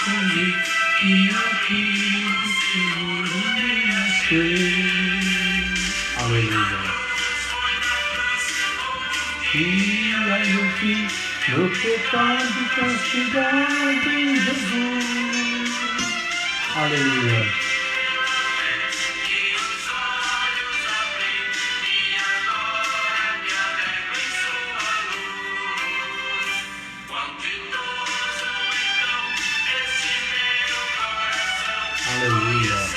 descobri que aqui o Senhor nasceu. Aleluia. E aí eu fiz meu pecado castigado em Jesus. Aleluia. Aleluia.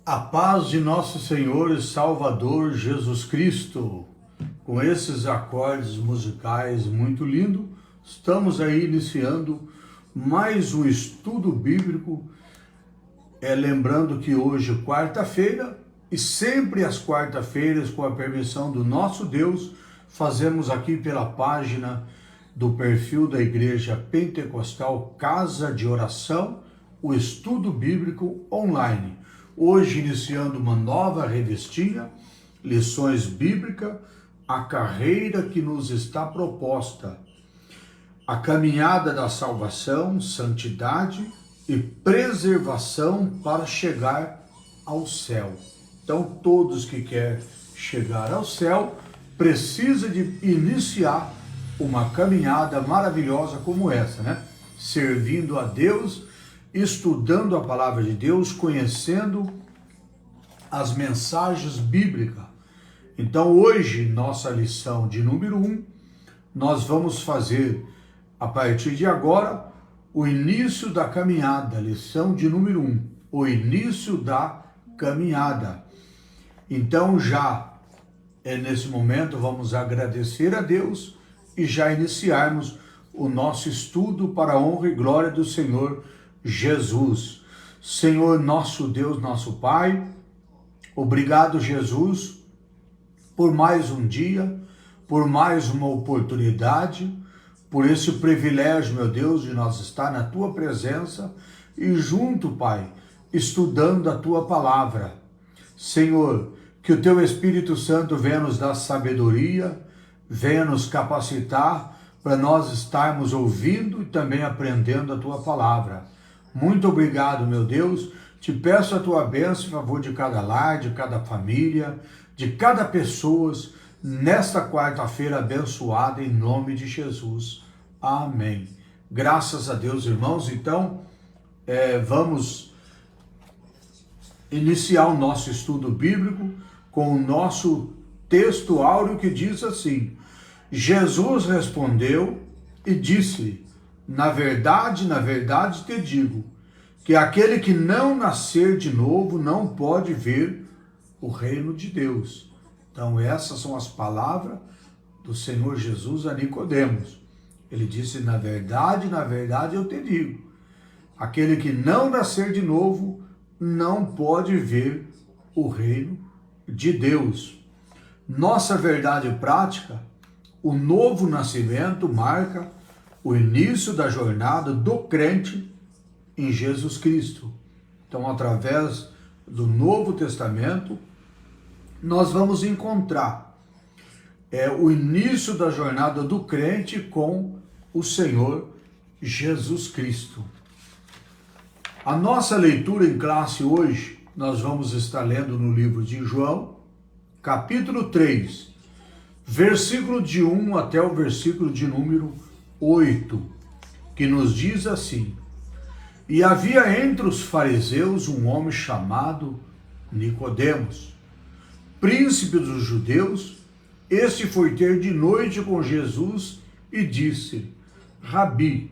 A paz de nosso Senhor e Salvador Jesus Cristo. Com esses acordes musicais muito lindos, estamos aí iniciando mais um estudo bíblico. Lembrando que hoje, quarta-feira, e sempre às quarta-feiras, com a permissão do nosso Deus, fazemos aqui pela página do perfil da Igreja Pentecostal Casa de Oração, o estudo bíblico online. Hoje iniciando uma nova revistinha, lições bíblicas, a carreira que nos está proposta, a caminhada da salvação, santidade e preservação para chegar ao céu. Então todos que querem chegar ao céu precisam de iniciar uma caminhada maravilhosa como essa, né? Servindo a Deus, estudando a palavra de Deus, conhecendo as mensagens bíblicas. Então hoje, nossa lição de número 1, nós vamos fazer, a partir de agora, o início da caminhada, lição de número 1, o início da caminhada. Então já, nesse momento, vamos agradecer a Deus e já iniciarmos o nosso estudo para a honra e glória do Senhor Jesus. Senhor, nosso Deus, nosso Pai, obrigado, Jesus, por mais um dia, por mais uma oportunidade, por esse privilégio, meu Deus, de nós estar na Tua presença e junto, Pai, estudando a Tua palavra. Senhor, que o Teu Espírito Santo venha nos dar sabedoria, venha nos capacitar para nós estarmos ouvindo e também aprendendo a Tua palavra. Muito obrigado, meu Deus. Te peço a Tua bênção em favor de cada lar, de cada família, de cada pessoa, nesta quarta-feira abençoada, em nome de Jesus. Amém. Graças a Deus, irmãos. Então, vamos iniciar o nosso estudo bíblico com o nosso texto áureo que diz assim: Jesus respondeu e disse: na verdade te digo, que aquele que não nascer de novo não pode ver o reino de Deus. Então essas são as palavras do Senhor Jesus a Nicodemos. Ele disse: na verdade eu te digo, aquele que não nascer de novo não pode ver o reino de Deus. Nossa verdade prática, o novo nascimento marca o início da jornada do crente em Jesus Cristo. Então, através do Novo Testamento, nós vamos encontrar o início da jornada do crente com o Senhor Jesus Cristo. A nossa leitura em classe hoje, nós vamos estar lendo no livro de João, capítulo 3, versículo de 1 até o versículo de número 8, que nos diz assim: e havia entre os fariseus um homem chamado Nicodemos, príncipe dos judeus. Este foi ter de noite com Jesus e disse: Rabi,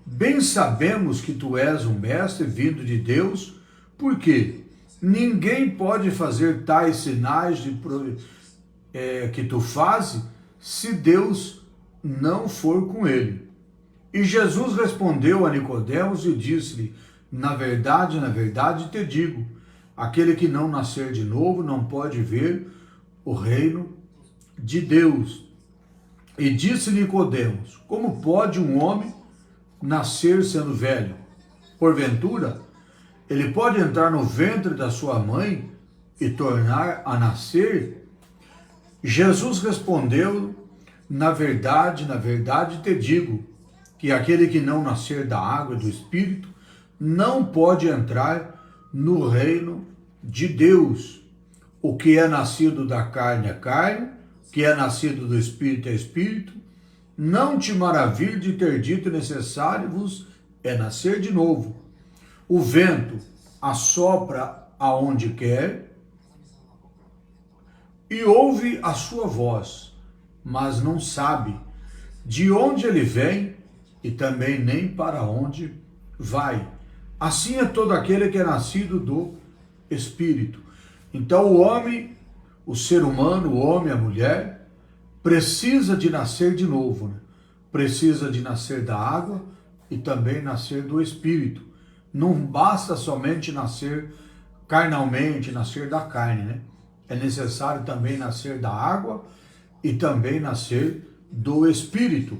bem sabemos que tu és um mestre vindo de Deus, porque ninguém pode fazer tais sinais que tu fazes se Deus não for com ele. E Jesus respondeu a Nicodemos e disse-lhe, na verdade te digo, aquele que não nascer de novo não pode ver o reino de Deus. E disse Nicodemos, como pode um homem nascer sendo velho? Porventura, ele pode entrar no ventre da sua mãe e tornar a nascer? Jesus respondeu, na verdade te digo, que aquele que não nascer da água e do Espírito não pode entrar no reino de Deus. O que é nascido da carne é carne, o que é nascido do Espírito é Espírito. Não te maravilhe de ter dito necessário-vos é nascer de novo. O vento assopra aonde quer e ouve a sua voz, mas não sabe de onde ele vem e também nem para onde vai. Assim é todo aquele que é nascido do Espírito. Então o homem, o ser humano, o homem, a mulher, precisa de nascer de novo, né? Precisa de nascer da água e também nascer do Espírito. Não basta somente nascer carnalmente, nascer da carne, né? É necessário também nascer da água e também nascer do Espírito.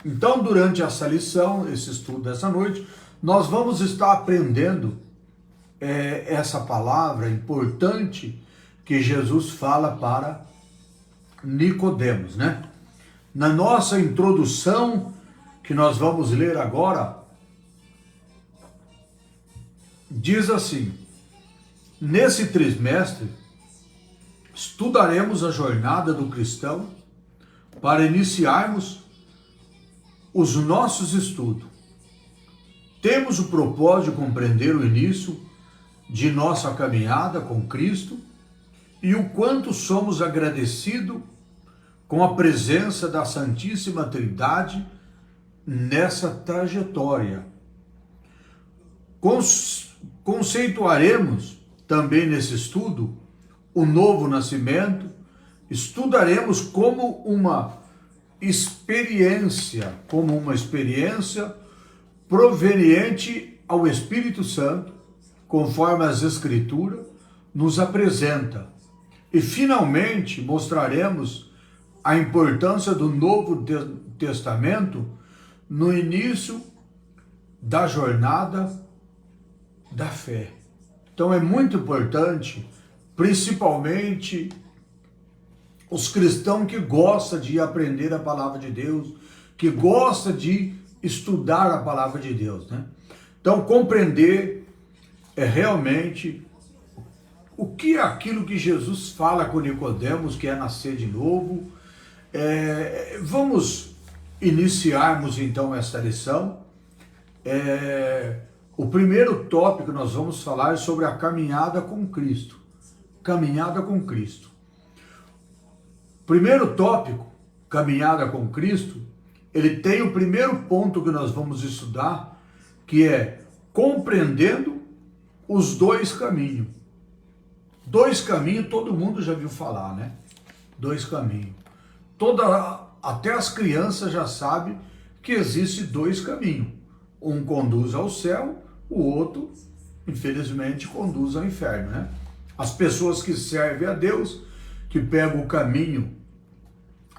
Então, durante essa lição, esse estudo dessa noite, nós vamos estar aprendendo essa palavra importante que Jesus fala para Nicodemos, né? Na nossa introdução, que nós vamos ler agora, diz assim, nesse trimestre, estudaremos a jornada do cristão para iniciarmos os nossos estudos. Temos o propósito de compreender o início de nossa caminhada com Cristo e o quanto somos agradecidos com a presença da Santíssima Trindade nessa trajetória. Conceituaremos também nesse estudo o novo nascimento, estudaremos como uma experiência proveniente ao Espírito Santo, conforme as Escrituras nos apresenta. E finalmente mostraremos a importância do Novo Testamento no início da jornada da fé. Então é muito importante, principalmente os cristãos que gostam de aprender a palavra de Deus, que gostam de estudar a palavra de Deus, né? Então compreender realmente o que é aquilo que Jesus fala com Nicodemos, que é nascer de novo. Vamos iniciarmos então esta lição. O primeiro tópico que nós vamos falar é sobre a caminhada com Cristo. Caminhada com Cristo. Primeiro tópico, caminhada com Cristo, ele tem o primeiro ponto que nós vamos estudar, que é compreendendo os dois caminhos. Dois caminhos, todo mundo já viu falar, né? Dois caminhos. Até as crianças já sabem que existe dois caminhos. Um conduz ao céu, o outro, infelizmente, conduz ao inferno, né? As pessoas que servem a Deus, que pegam o caminho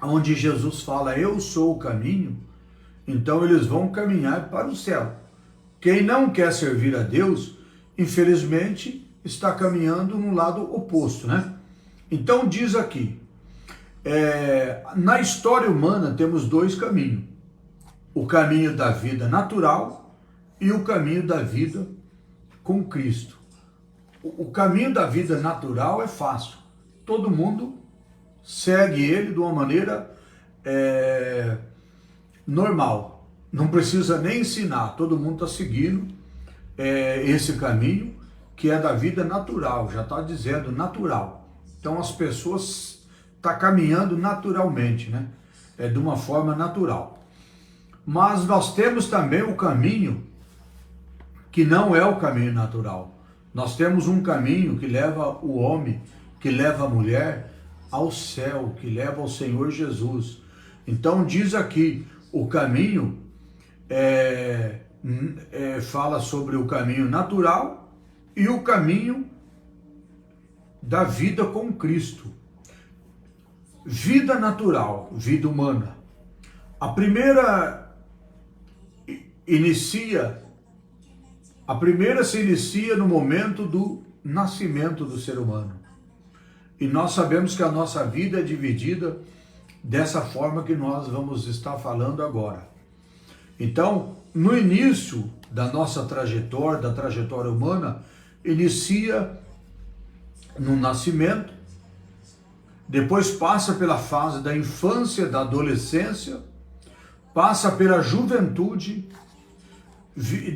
onde Jesus fala, eu sou o caminho, então eles vão caminhar para o céu. Quem não quer servir a Deus, infelizmente, está caminhando no lado oposto, né? Então diz aqui, na história humana temos dois caminhos, o caminho da vida natural e o caminho da vida com Cristo. O caminho da vida natural é fácil, todo mundo segue ele de uma maneira normal, não precisa nem ensinar, todo mundo está seguindo esse caminho que é da vida natural, já está dizendo natural. Então as pessoas estão caminhando naturalmente, né? De uma forma natural. Mas nós temos também o caminho que não é o caminho natural. Nós temos um caminho que leva o homem, que leva a mulher ao céu, que leva ao Senhor Jesus. Então diz aqui, o caminho fala sobre o caminho natural e o caminho da vida com Cristo. Vida natural, vida humana. A primeira se inicia no momento do nascimento do ser humano. E nós sabemos que a nossa vida é dividida dessa forma que nós vamos estar falando agora. Então, no início da nossa trajetória, da trajetória humana, inicia no nascimento, depois passa pela fase da infância, da adolescência, passa pela juventude,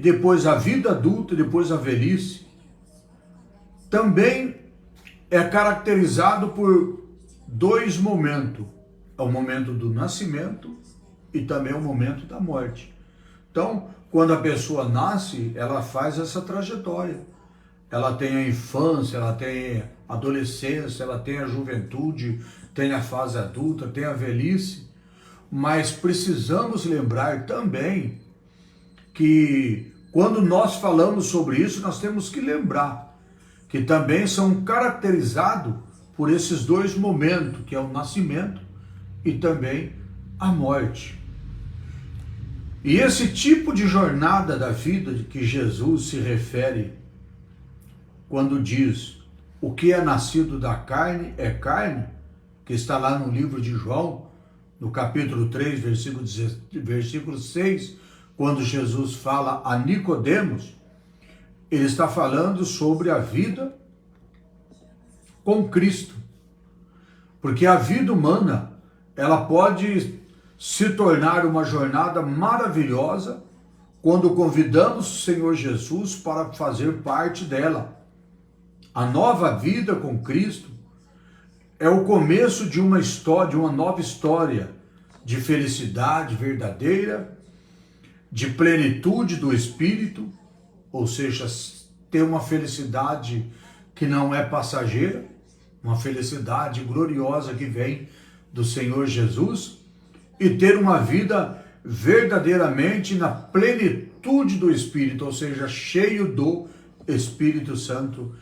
depois a vida adulta, depois a velhice. Também é caracterizado por dois momentos. É o momento do nascimento e também o momento da morte. Então, quando a pessoa nasce, ela faz essa trajetória. Ela tem a infância, ela tem a adolescência, ela tem a juventude, tem a fase adulta, tem a velhice. Mas precisamos lembrar também que quando nós falamos sobre isso, nós temos que lembrar que também são caracterizados por esses dois momentos, que é o nascimento e também a morte. E esse tipo de jornada da vida que Jesus se refere quando diz o que é nascido da carne é carne, que está lá no livro de João, no capítulo 3, versículo 6, quando Jesus fala a Nicodemos, ele está falando sobre a vida com Cristo. Porque a vida humana, ela pode se tornar uma jornada maravilhosa quando convidamos o Senhor Jesus para fazer parte dela. A nova vida com Cristo é o começo de uma história, de uma nova história de felicidade verdadeira, de plenitude do Espírito, ou seja, ter uma felicidade que não é passageira, uma felicidade gloriosa que vem do Senhor Jesus, e ter uma vida verdadeiramente na plenitude do Espírito, ou seja, cheio do Espírito Santo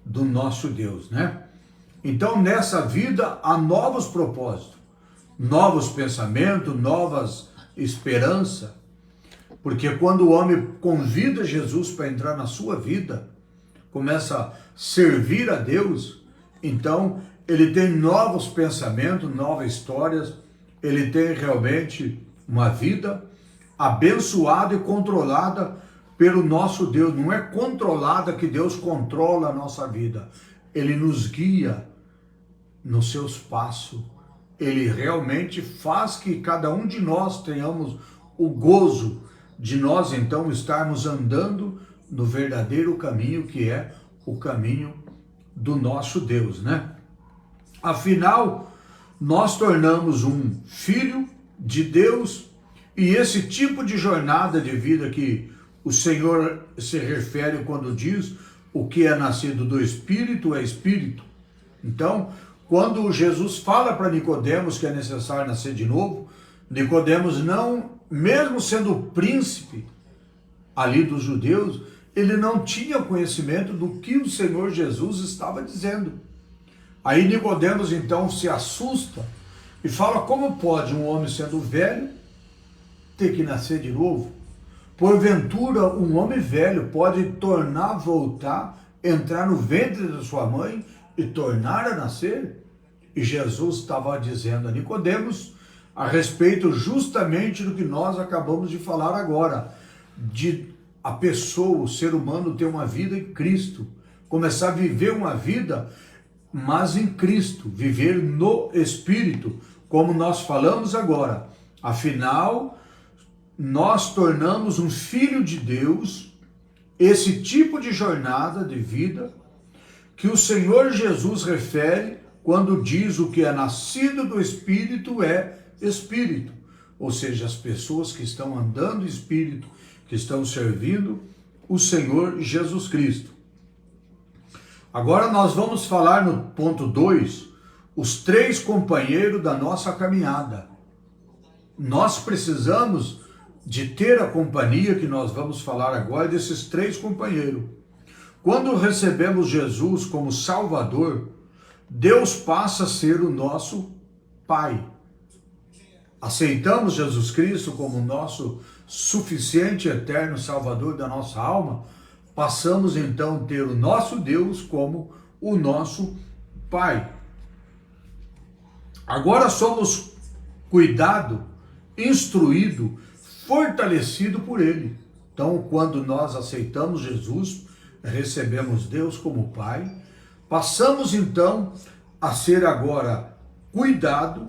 do nosso Deus, né? Então, nessa vida há novos propósitos, novos pensamentos, novas esperanças, porque quando o homem convida Jesus para entrar na sua vida, começa a servir a Deus, então ele tem novos pensamentos, novas histórias, ele tem realmente uma vida abençoada e controlada pelo nosso Deus. Não é controlada que Deus controla a nossa vida. Ele nos guia nos seus passos. Ele realmente faz que cada um de nós tenhamos o gozo de nós então estarmos andando no verdadeiro caminho, que é o caminho do nosso Deus, né? Afinal, nós tornamos um filho de Deus, e esse tipo de jornada de vida que o Senhor se refere quando diz o que é nascido do Espírito é Espírito. Então, quando Jesus fala para Nicodemos que é necessário nascer de novo, Nicodemos não, mesmo sendo o príncipe ali dos judeus, ele não tinha conhecimento do que o Senhor Jesus estava dizendo. Aí Nicodemos então se assusta e fala: como pode um homem sendo velho ter que nascer de novo? Porventura um homem velho pode voltar, entrar no ventre da sua mãe e tornar a nascer? E Jesus estava dizendo a Nicodemos a respeito justamente do que nós acabamos de falar agora, de a pessoa, o ser humano, ter uma vida em Cristo, começar a viver uma vida, mas em Cristo, viver no Espírito, como nós falamos agora. Afinal, nós tornamos um filho de Deus, esse tipo de jornada de vida que o Senhor Jesus refere quando diz o que é nascido do Espírito é Espírito, ou seja, as pessoas que estão andando em Espírito, que estão servindo o Senhor Jesus Cristo. Agora nós vamos falar no ponto 2, os 3 companheiros da nossa caminhada. Nós precisamos de ter a companhia que nós vamos falar agora desses 3 companheiros. Quando recebemos Jesus como Salvador, Deus passa a ser o nosso Pai. Aceitamos Jesus Cristo como nosso suficiente e eterno Salvador da nossa alma, passamos então a ter o nosso Deus como o nosso Pai. Agora somos cuidado, instruído, fortalecido por Ele. Então, quando nós aceitamos Jesus, recebemos Deus como Pai, passamos então a ser agora cuidado,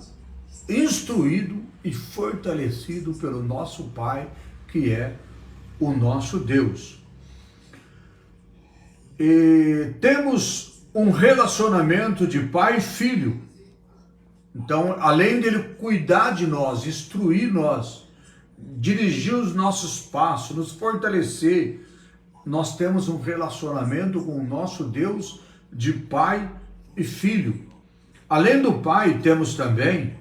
instruído e fortalecido pelo nosso Pai, que é o nosso Deus. E temos um relacionamento de pai e filho. Então, além dele cuidar de nós, instruir nós, dirigir os nossos passos, nos fortalecer, nós temos um relacionamento com o nosso Deus de pai e filho. Além do pai, temos também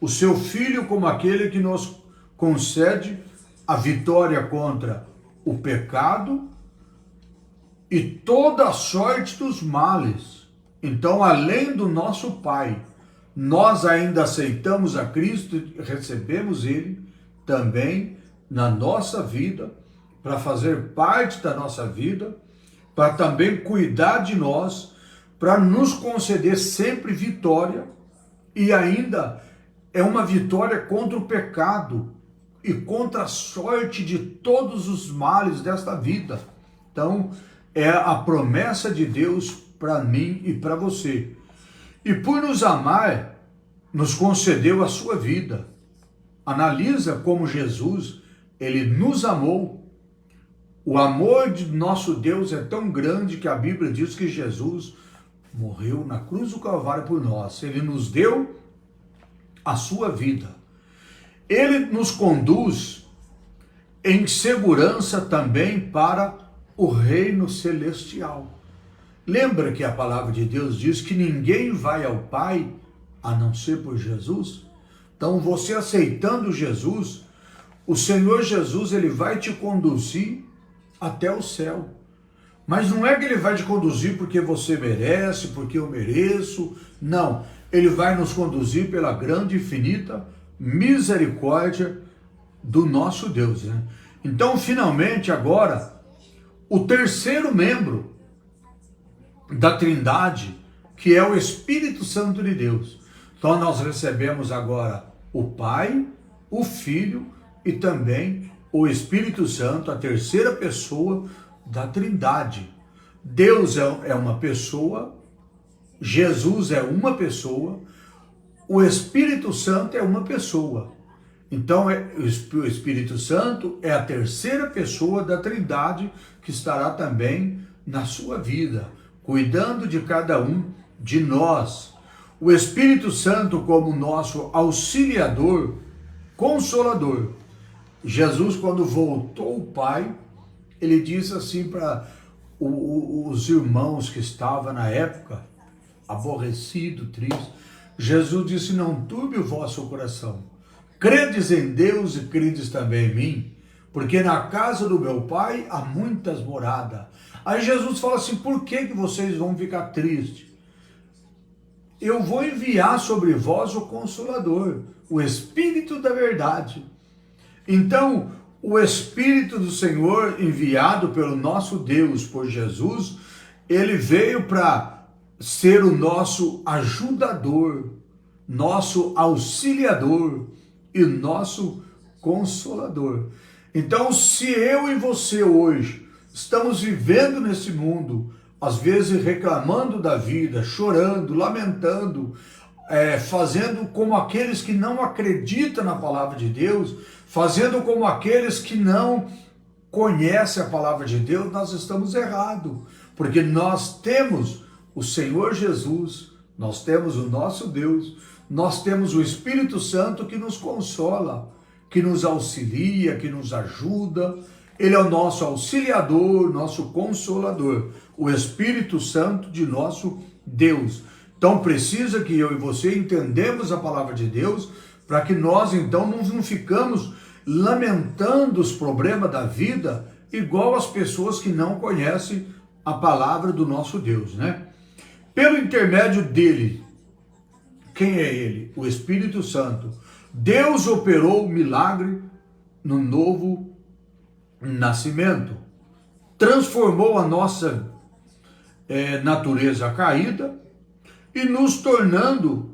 o seu filho como aquele que nos concede a vitória contra o pecado e toda a sorte dos males. Então, além do nosso pai, nós ainda aceitamos a Cristo e recebemos Ele também na nossa vida, para fazer parte da nossa vida, para também cuidar de nós, para nos conceder sempre vitória, e ainda é uma vitória contra o pecado e contra a sorte de todos os males desta vida. Então, é a promessa de Deus para mim e para você. E por nos amar, nos concedeu a sua vida. Analisa como Jesus, ele nos amou. O amor de nosso Deus é tão grande que a Bíblia diz que Jesus morreu na cruz do Calvário por nós. Ele nos deu a sua vida. Ele nos conduz em segurança também para o reino celestial. Lembra que a palavra de Deus diz que ninguém vai ao Pai a não ser por Jesus? Então, você aceitando Jesus, o Senhor Jesus, ele vai te conduzir até o céu. Mas não é que ele vai te conduzir porque você merece, porque eu mereço. Não, ele vai nos conduzir pela grande e infinita misericórdia do nosso Deus, né? Então, finalmente, agora, o terceiro membro da Trindade, que é o Espírito Santo de Deus. Então nós recebemos agora o Pai, o Filho e também o Espírito Santo, a terceira pessoa da Trindade. Deus é uma pessoa, Jesus é uma pessoa, o Espírito Santo é uma pessoa. Então o Espírito Santo é a terceira pessoa da Trindade que estará também na sua vida, cuidando de cada um de nós. O Espírito Santo como nosso auxiliador, consolador. Jesus, quando voltou ao Pai, ele disse assim para os irmãos que estavam na época, aborrecido, triste, Jesus disse: não turbe o vosso coração, credes em Deus e credes também em mim, porque na casa do meu Pai há muitas moradas. Aí Jesus fala assim: por que vocês vão ficar tristes? Eu vou enviar sobre vós o Consolador, o Espírito da verdade. Então, o Espírito do Senhor, enviado pelo nosso Deus, por Jesus, ele veio para ser o nosso ajudador, nosso auxiliador e nosso consolador. Então, se eu e você hoje estamos vivendo nesse mundo, às vezes reclamando da vida, chorando, lamentando, fazendo como aqueles que não acreditam na palavra de Deus, fazendo como aqueles que não conhecem a palavra de Deus, nós estamos errados, porque nós temos o Senhor Jesus, nós temos o nosso Deus, nós temos o Espírito Santo que nos consola, que nos auxilia, que nos ajuda, Ele é o nosso auxiliador, nosso consolador, o Espírito Santo de nosso Deus. Então precisa que eu e você entendamos a palavra de Deus, para que nós então não ficamos lamentando os problemas da vida, igual as pessoas que não conhecem a palavra do nosso Deus, né? Pelo intermédio dele, quem é ele? O Espírito Santo. Deus operou o milagre no novo nascimento, transformou a nossa natureza caída e nos tornando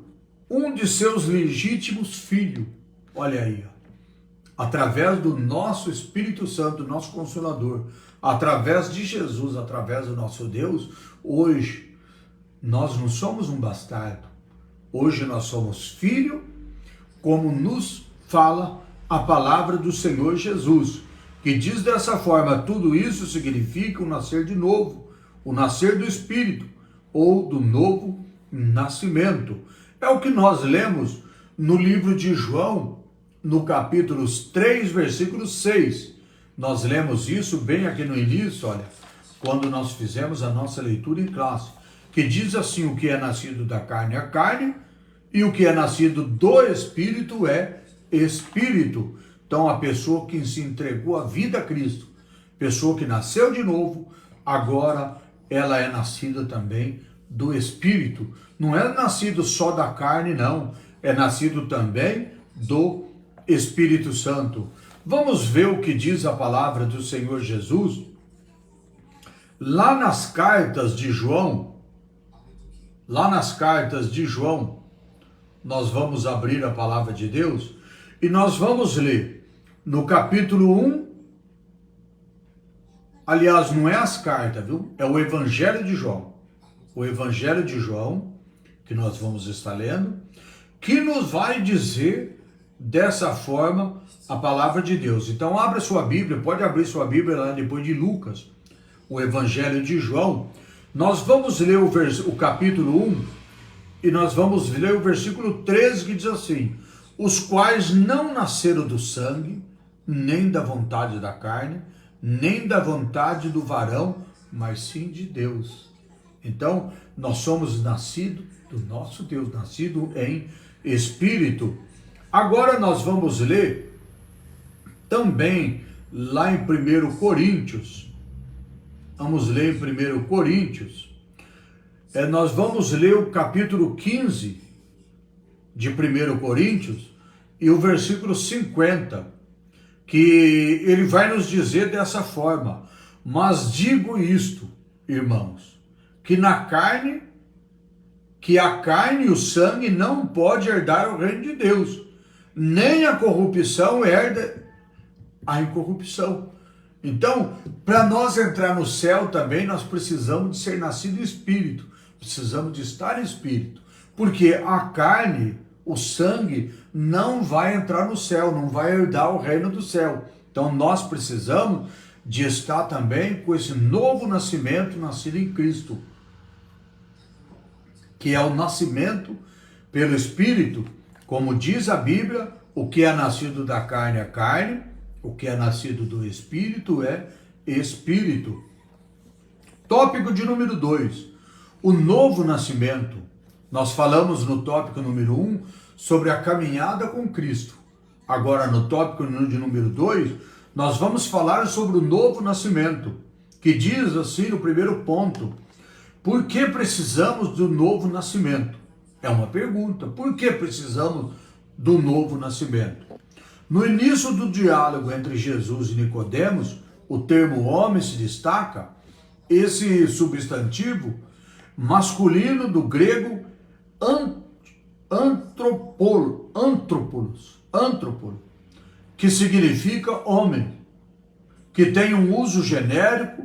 um de seus legítimos filhos. Olha aí, ó. Através do nosso Espírito Santo, nosso Consolador, através de Jesus, através do nosso Deus, hoje nós não somos um bastardo. Hoje nós somos filho, como nos fala a palavra do Senhor Jesus, que diz dessa forma: tudo isso significa o nascer de novo, o nascer do Espírito, ou do novo nascimento. É o que nós lemos no livro de João, no capítulo 3, versículo 6. Nós lemos isso bem aqui no início, olha, quando nós fizemos a nossa leitura em classe, que diz assim: o que é nascido da carne é carne, e o que é nascido do Espírito é Espírito. Então a pessoa que se entregou a vida a Cristo, pessoa que nasceu de novo, agora ela é nascida também do Espírito. Não é nascido só da carne, não. É nascido também do Espírito Santo. Vamos ver o que diz a palavra do Senhor Jesus. Lá nas cartas de João, nós vamos abrir a palavra de Deus e nós vamos ler no capítulo 1. Aliás, não é as cartas, viu? É o Evangelho de João. O Evangelho de João, que nós vamos estar lendo, que nos vai dizer dessa forma a palavra de Deus. Então, abra sua Bíblia, pode abrir sua Bíblia lá depois de Lucas, o Evangelho de João. Nós vamos ler o capítulo 1 e nós vamos ler o versículo 13, que diz assim: os quais não nasceram do sangue, nem da vontade da carne, nem da vontade do varão, mas sim de Deus. Então, nós somos nascidos do nosso Deus, nascido em Espírito. Agora nós vamos ler também lá em 1 Coríntios. Vamos ler em 1 Coríntios. Nós vamos ler o capítulo 15 de 1 Coríntios e o versículo 50, que ele vai nos dizer dessa forma: mas digo isto, irmãos, que a carne e o sangue não pode herdar o reino de Deus, nem a corrupção herda a incorrupção. Então, para nós entrar no céu também, nós precisamos de ser nascido em espírito, precisamos de estar em espírito, porque a carne, o sangue, não vai entrar no céu, não vai herdar o reino do céu. Então, nós precisamos de estar também com esse novo nascimento, nascido em Cristo, que é o nascimento pelo Espírito. Como diz a Bíblia, o que é nascido da carne é carne, o que é nascido do Espírito é Espírito. Tópico de número 2, o novo nascimento. Nós falamos no tópico número 1 sobre a caminhada com Cristo. Agora, no tópico de número 2, nós vamos falar sobre o novo nascimento, que diz assim no primeiro ponto: por que precisamos do novo nascimento? É uma pergunta. Por que precisamos do novo nascimento? No início do diálogo entre Jesus e Nicodemos, o termo homem se destaca. Esse substantivo masculino do grego antropos, que significa homem, que tem um uso genérico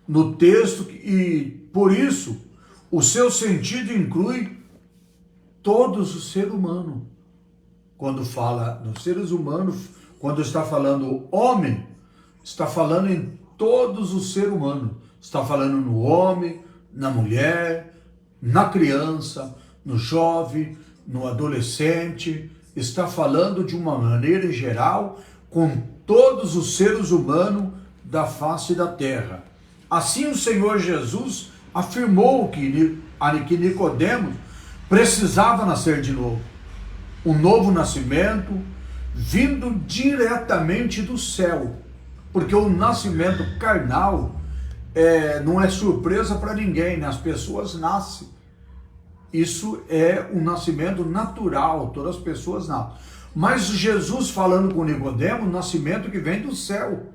no texto e, por isso, o seu sentido inclui todos os seres humanos. Quando fala nos seres humanos, quando está falando homem, está falando em todos os seres humanos. Está falando no homem, na mulher, na criança, no jovem, no adolescente. Está falando de uma maneira geral com todos os seres humanos da face da terra. Assim o Senhor Jesus afirmou que Nicodemos precisava nascer de novo. Um novo nascimento vindo diretamente do céu. Porque o nascimento carnal não é surpresa para ninguém, né? As pessoas nascem. Isso é um nascimento natural, todas as pessoas nascem. Mas Jesus falando com Nicodemo, o nascimento que vem do céu.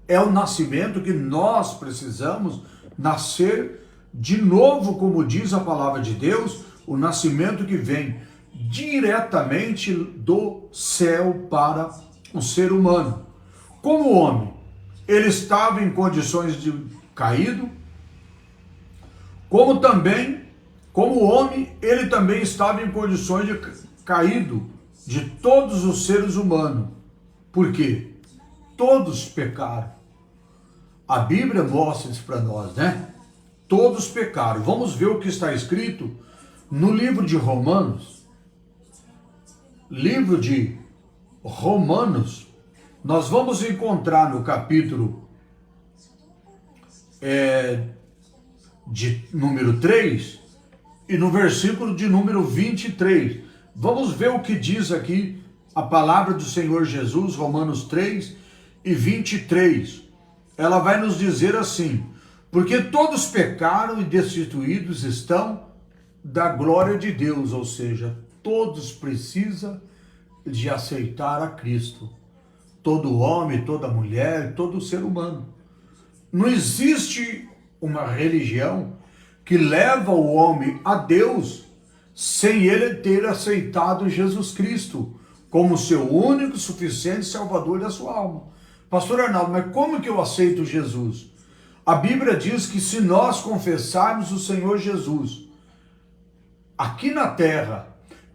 É o nascimento que nós precisamos nascer de novo, como diz a palavra de Deus, o nascimento que vem diretamente do céu para o ser humano. Como homem, ele estava em condições de caído, como homem, ele também estava em condições de caído de todos os seres humanos. Por quê? Todos pecaram. A Bíblia mostra isso para nós, né? Todos pecaram. Vamos ver o que está escrito no livro de Romanos. Livro de Romanos, nós vamos encontrar no capítulo de número 3 e no versículo de número 23. Vamos ver o que diz aqui a palavra do Senhor Jesus, Romanos 3 e 23. Ela vai nos dizer assim: porque todos pecaram e destituídos estão da glória de Deus, ou seja, todos precisam de aceitar a Cristo. Todo homem, toda mulher, todo ser humano. Não existe uma religião que leva o homem a Deus sem ele ter aceitado Jesus Cristo como seu único, suficiente Salvador da sua alma. Pastor Arnaldo, mas como que eu aceito Jesus? A Bíblia diz que se nós confessarmos o Senhor Jesus aqui na terra,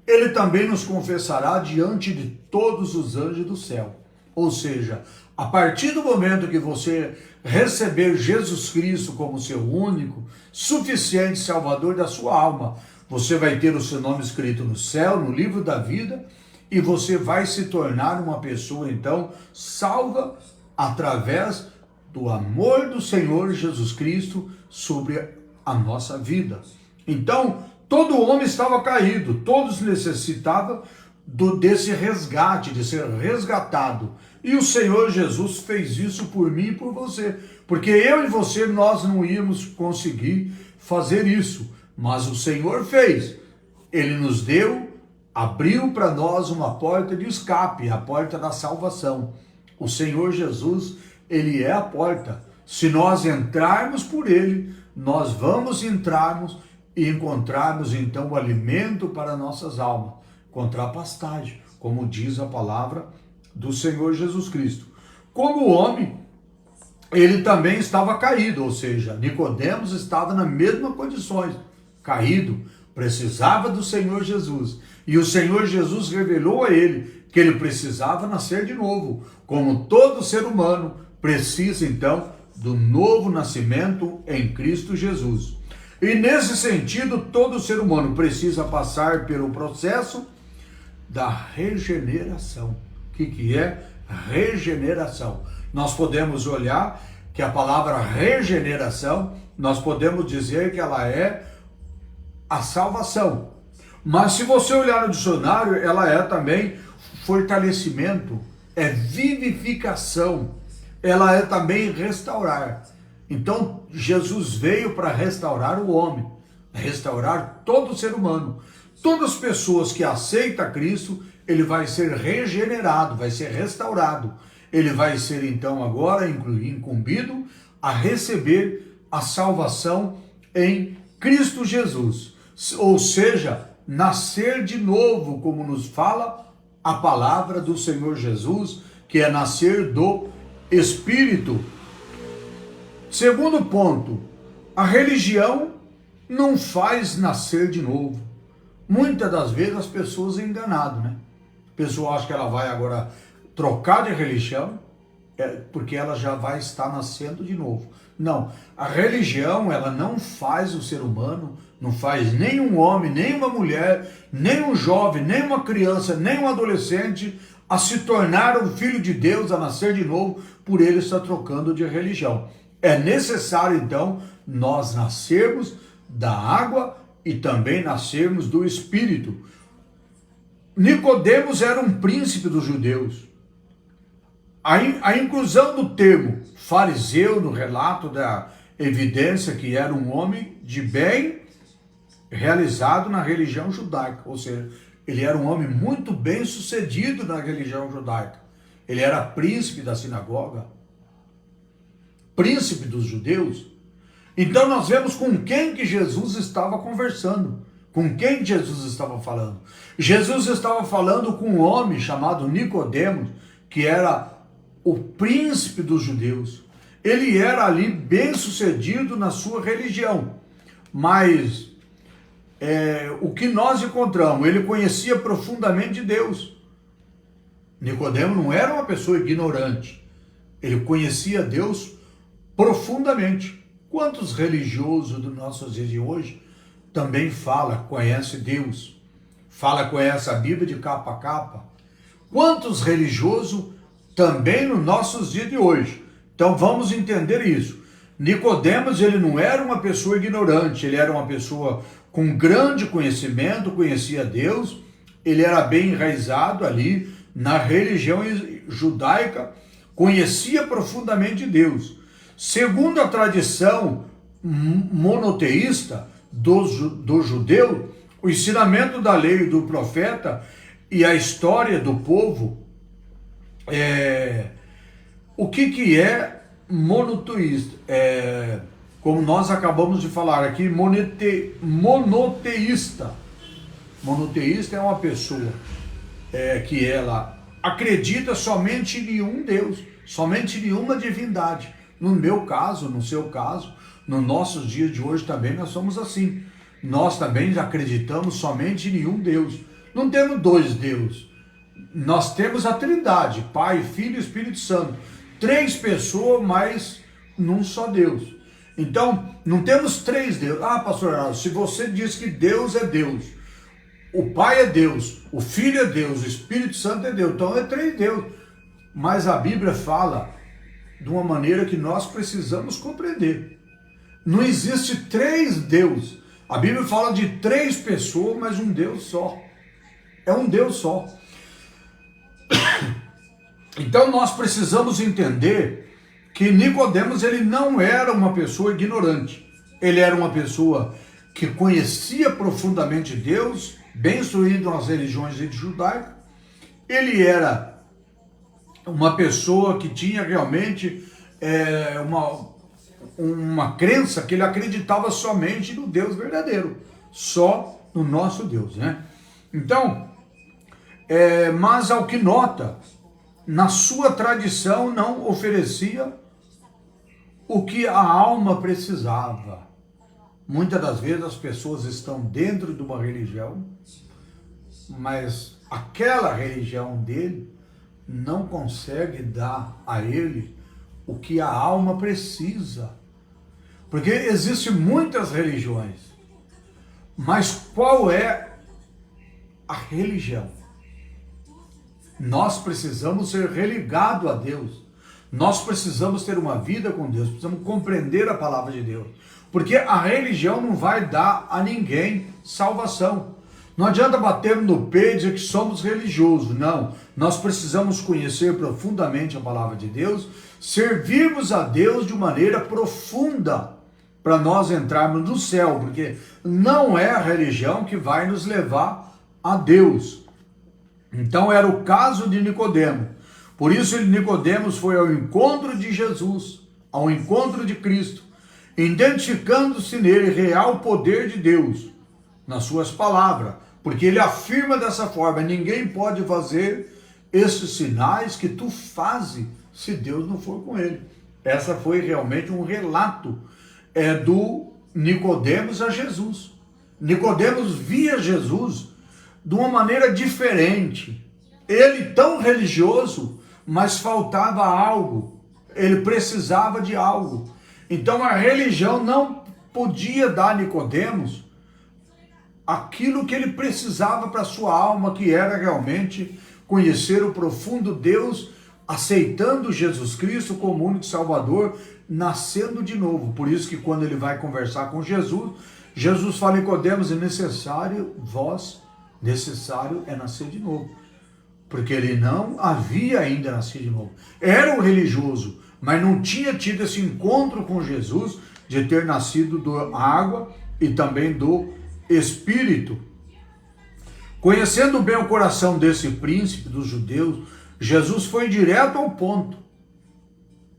ele também nos confessará diante de todos os anjos do céu. Ou seja, a partir do momento que você receber Jesus Cristo como seu único, suficiente Salvador da sua alma, você vai ter o seu nome escrito no céu, no livro da vida, e você vai se tornar uma pessoa, então, salva através do amor do Senhor Jesus Cristo sobre a nossa vida. Então, todo homem estava caído, todos necessitavam desse resgate, de ser resgatado. E o Senhor Jesus fez isso por mim e por você. Porque eu e você, nós não íamos conseguir fazer isso. Mas o Senhor fez. Ele nos deu, abriu para nós uma porta de escape, a porta da salvação. O Senhor Jesus, ele é a porta. Se nós entrarmos por ele, nós vamos entrarmos e encontrarmos então o alimento para nossas almas, encontrar pastagem, como diz a palavra do Senhor Jesus Cristo. Como homem, ele também estava caído, ou seja, Nicodemos estava nas mesmas condições, caído, precisava do Senhor Jesus. E o Senhor Jesus revelou a ele que ele precisava nascer de novo, como todo ser humano precisa então do novo nascimento em Cristo Jesus. E nesse sentido, todo ser humano precisa passar pelo processo da regeneração. O que é regeneração? Nós podemos olhar que a palavra regeneração, nós podemos dizer que ela é a salvação. Mas se você olhar no dicionário, ela é também fortalecimento, é vivificação, ela é também restaurar. Então, Jesus veio para restaurar o homem, restaurar todo ser humano. Todas as pessoas que aceitam Cristo, ele vai ser regenerado, vai ser restaurado. Ele vai ser, então, agora incumbido a receber a salvação em Cristo Jesus. Ou seja, nascer de novo, como nos fala a palavra do Senhor Jesus, que é nascer do Espírito. Segundo ponto, a religião não faz nascer de novo. Muitas das vezes as pessoas são enganadas, né? A pessoa acha que ela vai agora trocar de religião, porque ela já vai estar nascendo de novo. Não, a religião, ela não faz o ser humano, não faz nem um homem, nem uma mulher, nem um jovem, nem uma criança, nem um adolescente a se tornar um filho de Deus, a nascer de novo, por ele estar trocando de religião. É necessário, então, nós nascermos da água e também nascermos do Espírito. Nicodemos era um príncipe dos judeus. A inclusão do termo fariseu no relato da evidência que era um homem de bem realizado na religião judaica, ou seja, ele era um homem muito bem sucedido na religião judaica. Ele era príncipe da sinagoga, príncipe dos judeus. Então nós vemos com quem que Jesus estava conversando, com quem Jesus estava falando. Jesus estava falando com um homem chamado Nicodemos, que era o príncipe dos judeus. Ele era ali bem sucedido na sua religião, mas o que nós encontramos, ele conhecia profundamente Deus. Nicodemos não era uma pessoa ignorante, ele conhecia Deus profundamente. Quantos religiosos dos nossos dias de hoje também conhece Deus, conhece a Bíblia de capa a capa? Quantos religiosos também nos nossos dias de hoje? Então vamos entender isso. Nicodemos, ele não era uma pessoa ignorante, ele era uma pessoa com grande conhecimento, conhecia Deus, ele era bem enraizado ali na religião judaica, conhecia profundamente Deus. Segundo a tradição monoteísta do judeu, o ensinamento da lei e do profeta e a história do povo, o que é monoteísta? Como nós acabamos de falar aqui, monoteísta. Monoteísta é uma pessoa que ela acredita somente em um Deus, somente em uma divindade. No meu caso, no seu caso, nos nossos dias de hoje também nós somos assim. Nós também acreditamos somente em um Deus. Não temos dois deuses. Nós temos a Trindade, Pai, Filho e Espírito Santo. 3 pessoas, mas num só Deus. Então, não temos 3 deuses. Ah, pastor Arnaldo, se você diz que Deus é Deus, o Pai é Deus, o Filho é Deus, o Espírito Santo é Deus, então é 3 deuses. Mas a Bíblia fala de uma maneira que nós precisamos compreender. Não existe 3 deuses. A Bíblia fala de 3 pessoas, mas um Deus só. É um Deus só. Então nós precisamos entender que Nicodemos, ele não era uma pessoa ignorante. Ele era uma pessoa que conhecia profundamente Deus, bem instruído nas religiões judaicas. Ele era uma pessoa que tinha realmente uma crença que ele acreditava somente no Deus verdadeiro, só no nosso Deus, né? Então, mas ao que nota, na sua tradição não oferecia o que a alma precisava. Muitas das vezes as pessoas estão dentro de uma religião, mas aquela religião dele não consegue dar a ele o que a alma precisa. Porque existem muitas religiões, mas qual é a religião? Nós precisamos ser religados a Deus. Nós precisamos ter uma vida com Deus, precisamos compreender a palavra de Deus. Porque a religião não vai dar a ninguém salvação. Não adianta batermos no peito e dizer que somos religiosos. Não, nós precisamos conhecer profundamente a palavra de Deus, servirmos a Deus de maneira profunda para nós entrarmos no céu, porque não é a religião que vai nos levar a Deus. Então era o caso de Nicodemo. Por isso Nicodemos foi ao encontro de Jesus, ao encontro de Cristo, identificando-se nele real poder de Deus, nas suas palavras, porque ele afirma dessa forma: ninguém pode fazer esses sinais que tu fazes se Deus não for com ele. Essa foi realmente um relato do Nicodemos a Jesus. Nicodemos via Jesus de uma maneira diferente. Ele tão religioso, mas faltava algo. Ele precisava de algo. Então a religião não podia dar a Nicodemos aquilo que ele precisava para sua alma, que era realmente conhecer o profundo Deus, aceitando Jesus Cristo como único Salvador, nascendo de novo. Por isso que quando ele vai conversar com Jesus, Jesus fala a Nicodemos, necessário é nascer de novo. Porque ele não havia ainda nascido de novo. Era um religioso, mas não tinha tido esse encontro com Jesus de ter nascido da água e também do Espírito. Conhecendo bem o coração desse príncipe dos judeus, Jesus foi direto ao ponto.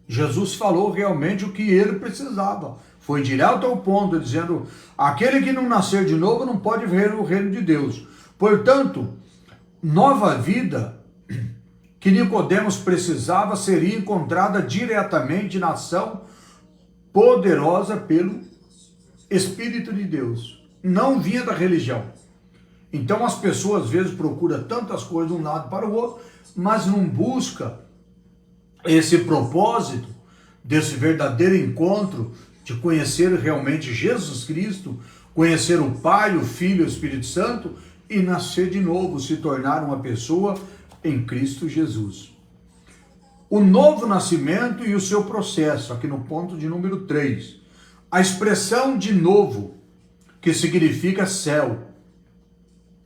Jesus falou realmente o que ele precisava. Foi direto ao ponto, dizendo: aquele que não nascer de novo não pode ver o reino de Deus. Portanto, nova vida que Nicodemos precisava seria encontrada diretamente na ação poderosa pelo Espírito de Deus. Não vinha da religião. Então as pessoas às vezes procuram tantas coisas de um lado para o outro, mas não busca esse propósito desse verdadeiro encontro de conhecer realmente Jesus Cristo, conhecer o Pai, o Filho e o Espírito Santo e nascer de novo, se tornar uma pessoa em Cristo Jesus. O novo nascimento e o seu processo, aqui no ponto de número 3. A expressão de novo, que significa céu,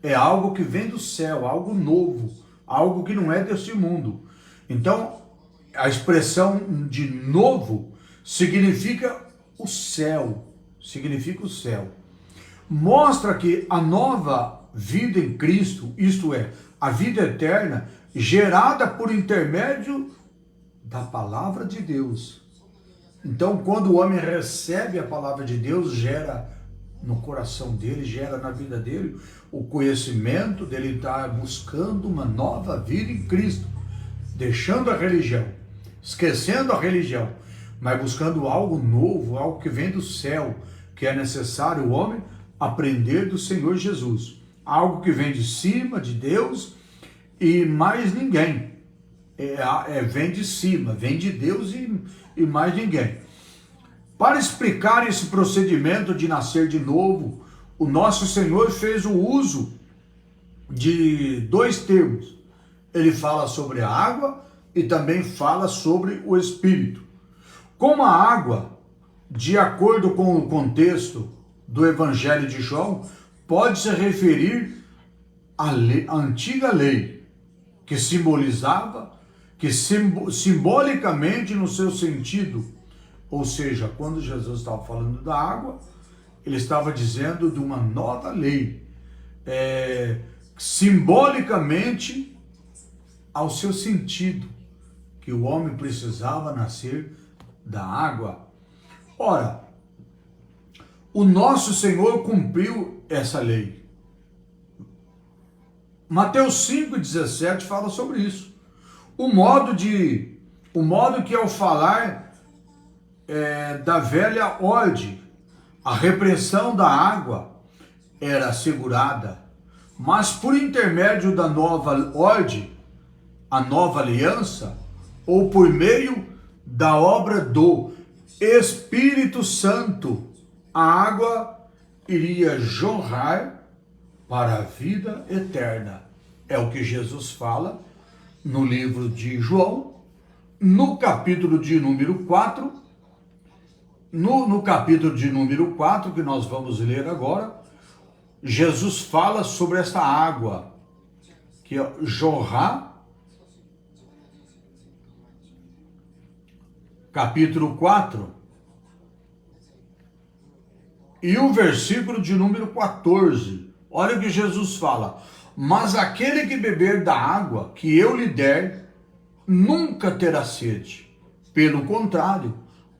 é algo que vem do céu, algo novo, algo que não é deste mundo. Então, a expressão de novo significa o céu, Mostra que a nova vida em Cristo, isto é, a vida eterna, gerada por intermédio da palavra de Deus. Então, quando o homem recebe a palavra de Deus, gera no coração dele, gera na vida dele o conhecimento dele estar buscando uma nova vida em Cristo, deixando a religião, esquecendo a religião, mas buscando algo novo, algo que vem do céu, que é necessário o homem aprender do Senhor Jesus, algo que vem de cima, de Deus, e mais ninguém, vem de cima, vem de Deus e mais ninguém. Para explicar esse procedimento de nascer de novo, o nosso Senhor fez o uso de dois termos. Ele fala sobre a água e também fala sobre o Espírito. Como a água, de acordo com o contexto do Evangelho de João, pode se referir à antiga lei, que simbolizava, que simbolicamente no seu sentido, ou seja, quando Jesus estava falando da água, ele estava dizendo de uma nova lei, simbolicamente ao seu sentido, que o homem precisava nascer da água. Ora, o nosso Senhor cumpriu essa lei. Mateus 5,17 fala sobre isso. O modo que ao falar da velha ordem, a repressão da água era assegurada, mas por intermédio da nova ordem, a nova aliança, ou por meio da obra do Espírito Santo, a água iria jorrar para a vida eterna. É o que Jesus fala no livro de João, no capítulo de número 4, no capítulo de número 4, que nós vamos ler agora, Jesus fala sobre esta água, que é jorrar, capítulo 4, e o versículo de número 14. Olha o que Jesus fala: mas aquele que beber da água que eu lhe der, nunca terá sede. Pelo contrário,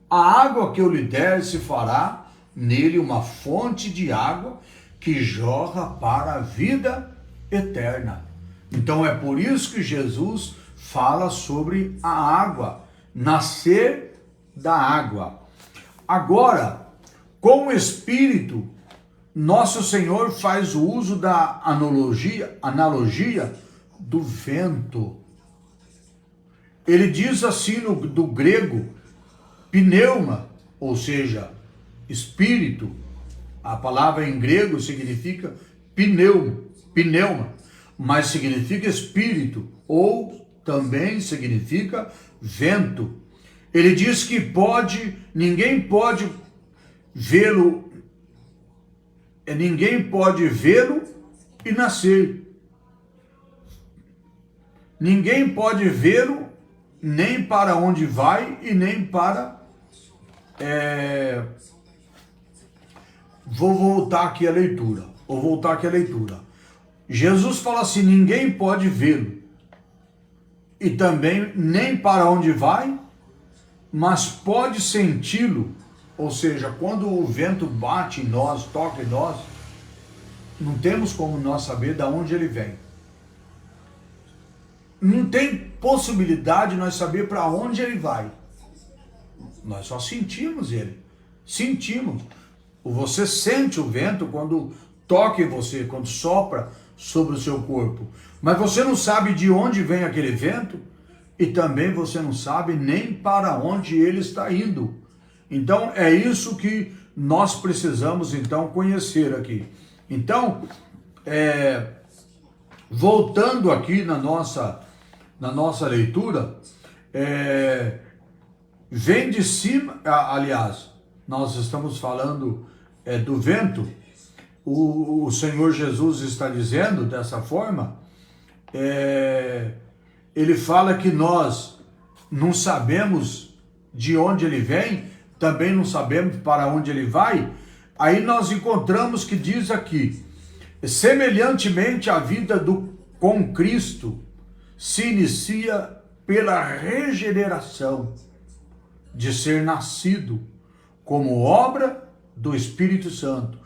a água que eu lhe der se fará nele uma fonte de água que jorra para a vida eterna. Então é por isso que Jesus fala sobre a água, nascer da água. Agora, com o Espírito, nosso Senhor faz o uso da analogia do vento. Ele diz assim do grego, pneuma, ou seja, espírito. A palavra em grego significa pneuma. mas significa espírito, ou também significa vento. Ele diz que ninguém pode vê-lo e nascer. Ninguém pode vê-lo nem para onde vai e nem para... Vou voltar aqui a leitura. Jesus fala assim, ninguém pode vê-lo e também nem para onde vai, mas pode senti-lo. Ou seja, quando o vento bate em nós, toca em nós, não temos como nós saber de onde ele vem. Não tem possibilidade de nós saber para onde ele vai. Nós só sentimos ele. Sentimos. Você sente o vento quando toca em você, quando sopra sobre o seu corpo. Mas você não sabe de onde vem aquele vento e também você não sabe nem para onde ele está indo. Então é isso que nós precisamos então conhecer aqui. Então, voltando aqui na nossa leitura, vem de cima, aliás, nós estamos falando do vento, o Senhor Jesus está dizendo dessa forma, ele fala que nós não sabemos de onde ele vem, também não sabemos para onde ele vai. Aí nós encontramos que diz aqui, semelhantemente a vida com Cristo se inicia pela regeneração de ser nascido como obra do Espírito Santo,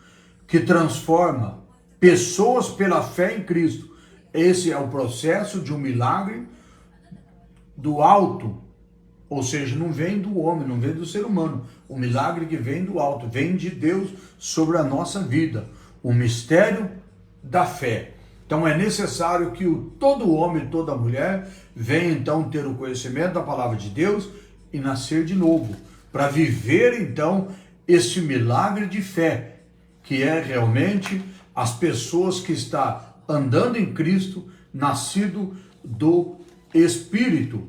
que transforma pessoas pela fé em Cristo. Esse é o processo de um milagre do alto, ou seja, não vem do homem, não vem do ser humano. O milagre que vem do alto, vem de Deus sobre a nossa vida. O mistério da fé. Então é necessário que todo homem e toda mulher venha então ter o conhecimento da palavra de Deus e nascer de novo, para viver então este milagre de fé, que é realmente as pessoas que estão andando em Cristo, nascido do Espírito.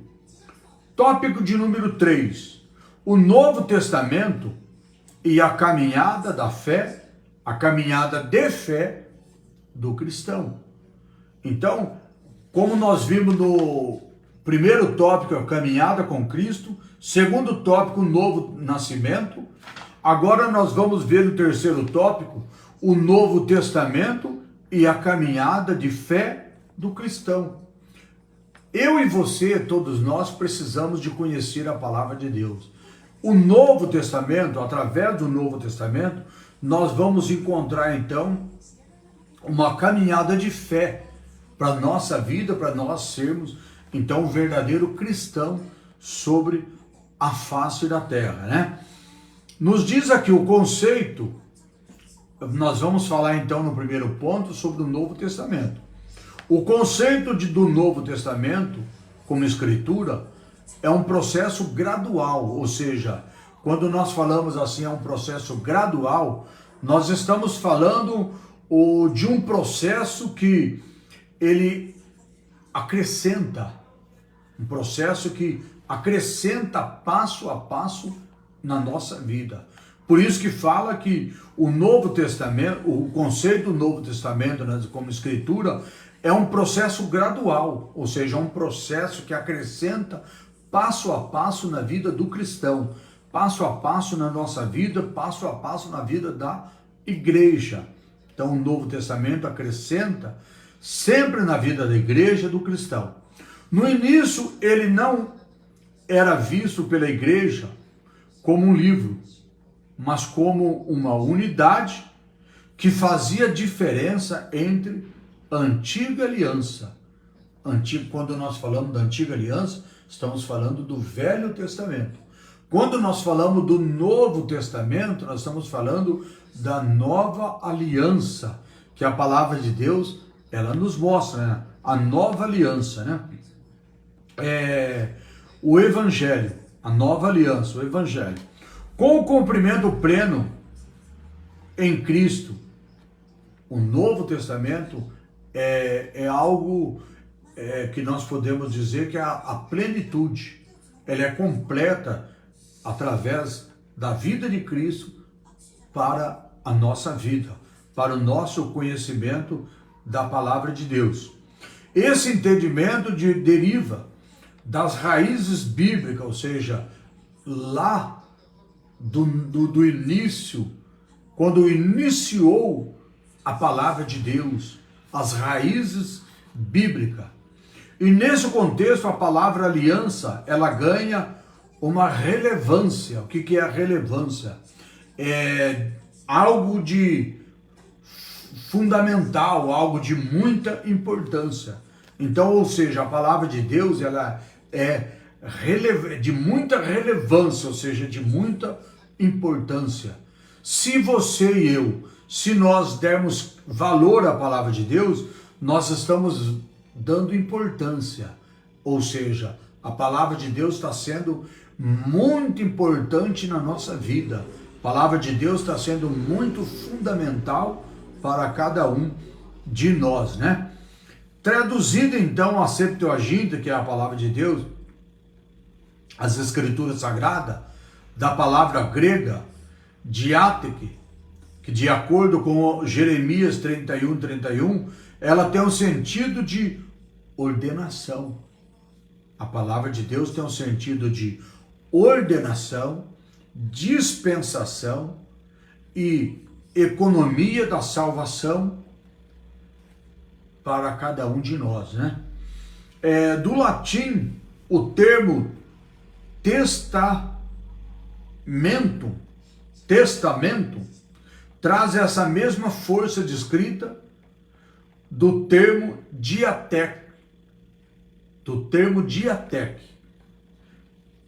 Tópico de número 3, o Novo Testamento e a caminhada da fé, a caminhada de fé do cristão. Então, como nós vimos no primeiro tópico, a caminhada com Cristo, segundo tópico, o novo nascimento, agora nós vamos ver o terceiro tópico, o Novo Testamento e a caminhada de fé do cristão. Eu e você, todos nós, precisamos de conhecer a palavra de Deus. O Novo Testamento, através do Novo Testamento, nós vamos encontrar então uma caminhada de fé para a nossa vida, para nós sermos então um verdadeiro cristão sobre a face da terra, né? Nos diz aqui o conceito, nós vamos falar então no primeiro ponto sobre o Novo Testamento. O conceito do Novo Testamento, como escritura, é um processo gradual, ou seja, quando nós falamos assim, é um processo gradual, nós estamos falando de um processo que ele acrescenta, um processo que acrescenta passo a passo na nossa vida. Por isso que fala que o Novo Testamento, o conceito do Novo Testamento, né, como escritura, é um processo gradual, ou seja, um processo que acrescenta passo a passo na vida do cristão, passo a passo na nossa vida, passo a passo na vida da igreja. Então o Novo Testamento acrescenta sempre na vida da igreja do cristão. No início ele não era visto pela igreja como um livro, mas como uma unidade que fazia diferença entre a antiga aliança. Quando nós falamos da antiga aliança, estamos falando do Velho Testamento. Quando nós falamos do Novo Testamento, nós estamos falando da nova aliança, que a palavra de Deus, ela nos mostra, né? A nova aliança, né? O Evangelho, a nova aliança, o Evangelho. Com o cumprimento pleno em Cristo, o Novo Testamento é algo que nós podemos dizer que é a plenitude. Ela é completa através da vida de Cristo para a nossa vida, para o nosso conhecimento da palavra de Deus. Esse entendimento deriva das raízes bíblicas, ou seja, lá do início, quando iniciou a palavra de Deus, as raízes bíblicas. E nesse contexto, a palavra aliança, ela ganha uma relevância. O que é a relevância? É algo de fundamental, algo de muita importância. Então, ou seja, a palavra de Deus, ela é de muita relevância, ou seja, de muita importância. Se você e eu, se nós dermos valor à palavra de Deus, nós estamos dando importância. Ou seja, a palavra de Deus está sendo muito importante na nossa vida. A palavra de Deus está sendo muito fundamental para cada um de nós, né? Traduzido então a Septuaginta, que é a palavra de Deus, as escrituras sagradas, da palavra grega, diáteque, que de acordo com Jeremias 31, ela tem um sentido de ordenação. A palavra de Deus tem um sentido de ordenação, dispensação e economia da salvação para cada um de nós, né? Do latim, o termo testamento, traz essa mesma força de escrita do termo diateque,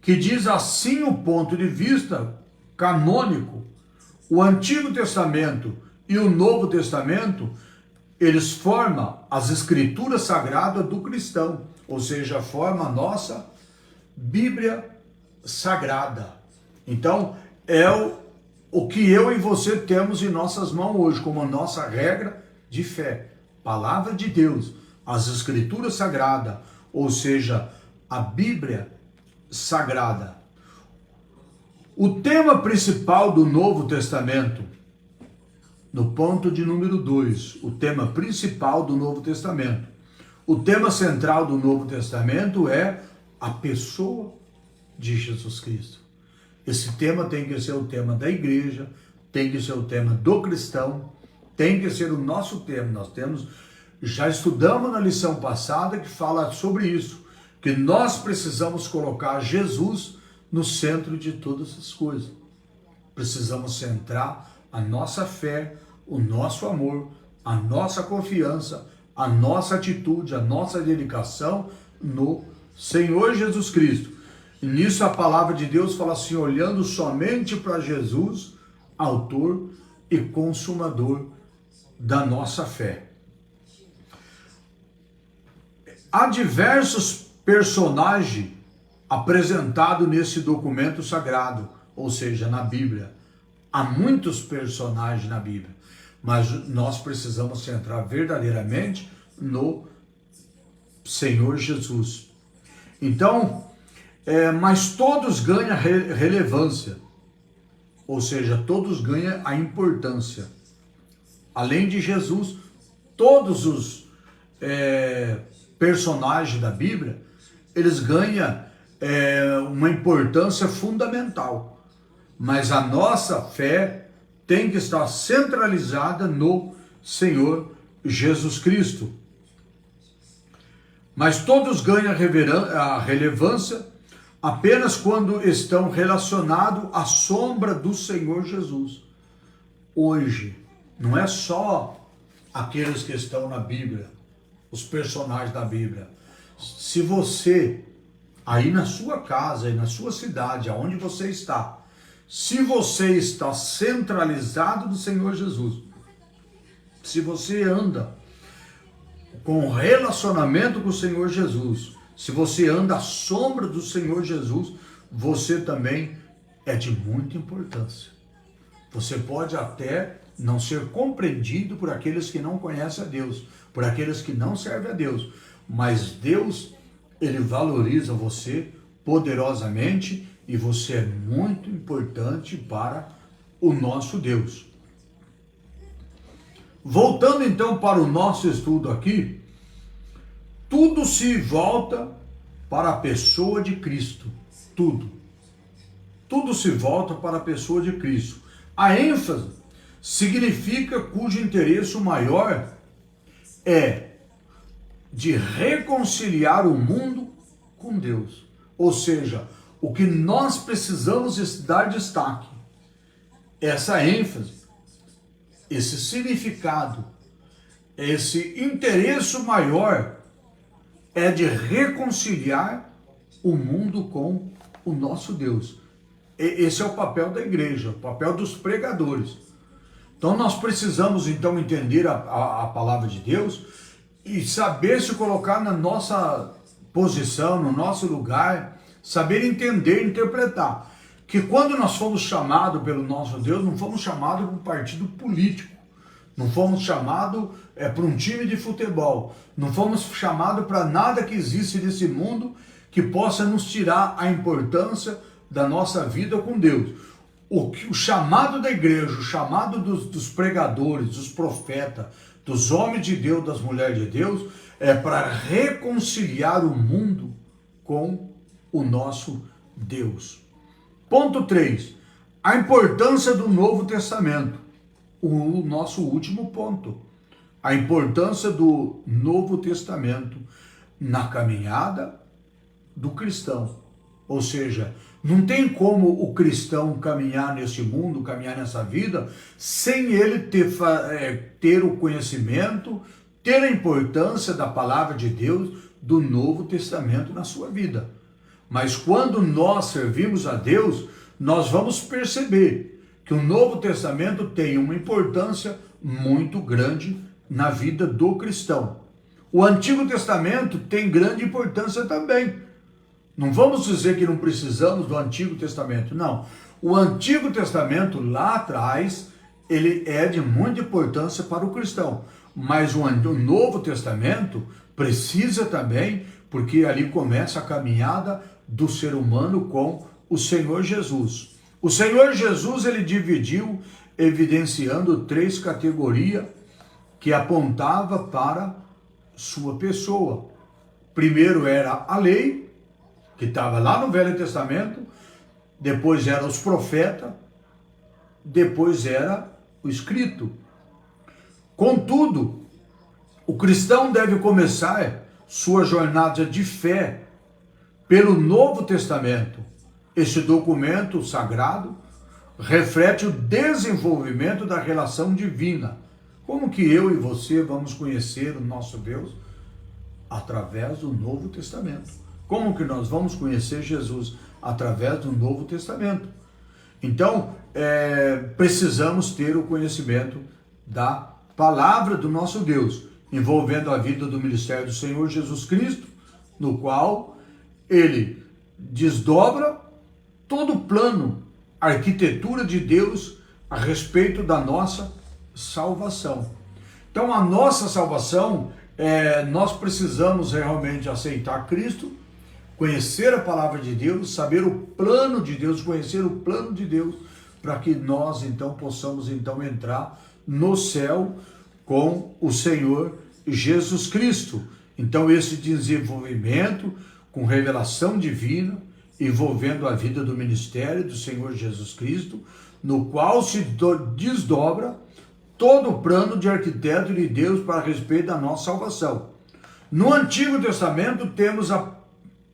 que diz assim o ponto de vista canônico. O Antigo Testamento e o Novo Testamento, eles formam as escrituras sagradas do cristão, ou seja, formam a nossa Bíblia Sagrada. Então, é o que eu e você temos em nossas mãos hoje, como a nossa regra de fé. Palavra de Deus, as escrituras sagradas, ou seja, a Bíblia Sagrada. O tema principal do Novo Testamento, no ponto de número 2, o tema principal do Novo Testamento. O tema central do Novo Testamento é a pessoa de Jesus Cristo. Esse tema tem que ser o tema da igreja, tem que ser o tema do cristão, tem que ser o nosso tema. Nós já estudamos na lição passada que fala sobre isso, que nós precisamos colocar Jesus no centro de todas as coisas. Precisamos centrar a nossa fé, o nosso amor, a nossa confiança, a nossa atitude, a nossa dedicação no Senhor Jesus Cristo. E nisso a palavra de Deus fala assim, olhando somente para Jesus, autor e consumador da nossa fé. Há diversos personagens apresentados nesse documento sagrado, ou seja, na Bíblia. Há muitos personagens na Bíblia, mas nós precisamos centrar verdadeiramente no Senhor Jesus. Então, mas todos ganham relevância, ou seja, todos ganham a importância. Além de Jesus, todos os personagens da Bíblia, eles ganham uma importância fundamental. Mas a nossa fé tem que estar centralizada no Senhor Jesus Cristo. Mas todos ganham a relevância apenas quando estão relacionados à sombra do Senhor Jesus. Hoje, não é só aqueles que estão na Bíblia, os personagens da Bíblia. Se você, aí na sua casa, aí na sua cidade, aonde você está, se você está centralizado do Senhor Jesus, se você anda com relacionamento com o Senhor Jesus, se você anda à sombra do Senhor Jesus, você também é de muita importância. Você pode até não ser compreendido por aqueles que não conhecem a Deus, por aqueles que não servem a Deus. Mas Deus, ele valoriza você poderosamente e você é muito importante para o nosso Deus. Voltando então para o nosso estudo aqui, tudo se volta para a pessoa de Cristo. Tudo se volta para a pessoa de Cristo. A ênfase significa cujo interesse maior é de reconciliar o mundo com Deus. Ou seja, o que nós precisamos dar destaque, essa ênfase, esse significado, esse interesse maior é de reconciliar o mundo com o nosso Deus. Esse é o papel da igreja, o papel dos pregadores. Então nós precisamos então entender a palavra de Deus e saber se colocar na nossa posição, no nosso lugar, saber entender, interpretar. Que quando nós fomos chamados pelo nosso Deus, não fomos chamados para um partido político, não fomos chamados para um time de futebol, não fomos chamados para nada que existe nesse mundo que possa nos tirar a importância da nossa vida com Deus. O chamado da igreja, o chamado dos pregadores, dos profetas, dos homens de Deus, das mulheres de Deus, é para reconciliar o mundo com o nosso Deus. Ponto 3. A importância do Novo Testamento. O nosso último ponto. A importância do Novo Testamento na caminhada do cristão. Ou seja, não tem como o cristão caminhar nesse mundo, caminhar nessa vida, sem ele ter o conhecimento, ter a importância da palavra de Deus, do Novo Testamento na sua vida. Mas quando nós servimos a Deus, nós vamos perceber que o Novo Testamento tem uma importância muito grande na vida do cristão. O Antigo Testamento tem grande importância também. Não vamos dizer que não precisamos do Antigo Testamento, não. O Antigo Testamento lá atrás, ele é de muita importância para o cristão. Mas o Novo Testamento precisa também, porque ali começa a caminhada do ser humano com o Senhor Jesus. O Senhor Jesus, ele dividiu, evidenciando 3 categorias que apontava para sua pessoa. Primeiro era a lei, que estava lá no Velho Testamento, depois eram os profetas, depois era o escrito. Contudo, o cristão deve começar sua jornada de fé pelo Novo Testamento. Este documento sagrado reflete o desenvolvimento da relação divina. Como que eu e você vamos conhecer o nosso Deus? Através do Novo Testamento. Como que nós vamos conhecer Jesus? Através do Novo Testamento. Então, precisamos ter o conhecimento da palavra do nosso Deus, envolvendo a vida do ministério do Senhor Jesus Cristo, no qual ele desdobra todo o plano, a arquitetura de Deus a respeito da nossa salvação. Então, a nossa salvação, nós precisamos realmente aceitar Cristo, conhecer a palavra de Deus, saber o plano de Deus, conhecer o plano de Deus, para que nós então possamos então entrar no céu com o Senhor Jesus Cristo. Então esse desenvolvimento com revelação divina, envolvendo a vida do ministério do Senhor Jesus Cristo, no qual se desdobra todo o plano de arquiteto de Deus para respeito da nossa salvação. No Antigo Testamento temos a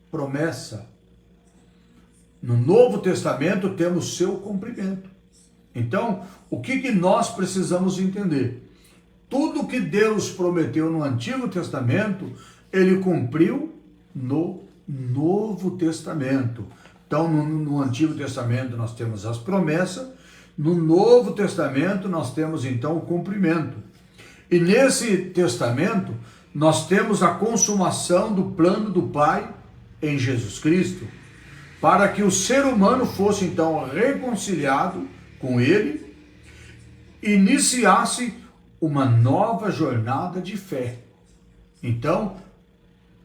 promessa. No Novo Testamento temos seu cumprimento. Então, o que nós precisamos entender? Tudo que Deus prometeu no Antigo Testamento, ele cumpriu no Novo Testamento. Então, no Antigo Testamento nós temos as promessas, no Novo Testamento nós temos então o cumprimento. E nesse testamento nós temos a consumação do plano do Pai em Jesus Cristo, para que o ser humano fosse então reconciliado com ele iniciasse uma nova jornada de fé. Então,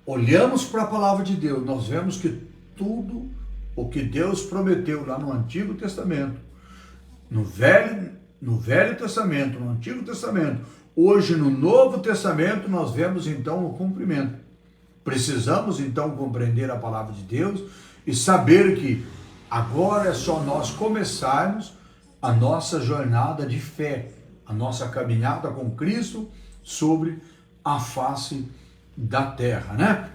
olhamos para a palavra de Deus, nós vemos que tudo o que Deus prometeu lá no Antigo Testamento, no Velho Testamento, no Antigo Testamento, hoje no Novo Testamento, nós vemos então o cumprimento. Precisamos então compreender a palavra de Deus e saber que agora é só nós começarmos a nossa jornada de fé, a nossa caminhada com Cristo sobre a face da terra, né?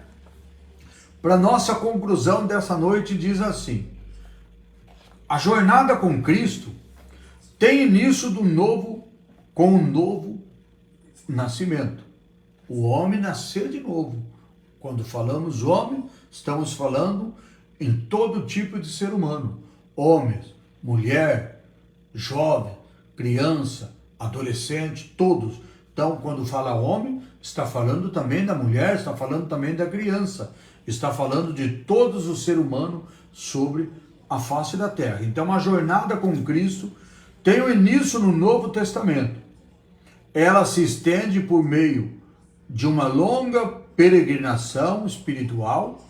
Para nossa conclusão dessa noite diz assim: a jornada com Cristo tem início com um novo nascimento. O homem nascer de novo. Quando falamos homem, estamos falando em todo tipo de ser humano. Homens, mulher, jovem, criança, adolescente, todos. Então, quando fala homem, está falando também da mulher, está falando também da criança. Está falando de todos os seres humanos sobre a face da terra. Então, a jornada com Cristo tem o início no Novo Testamento. Ela se estende por meio de uma longa peregrinação espiritual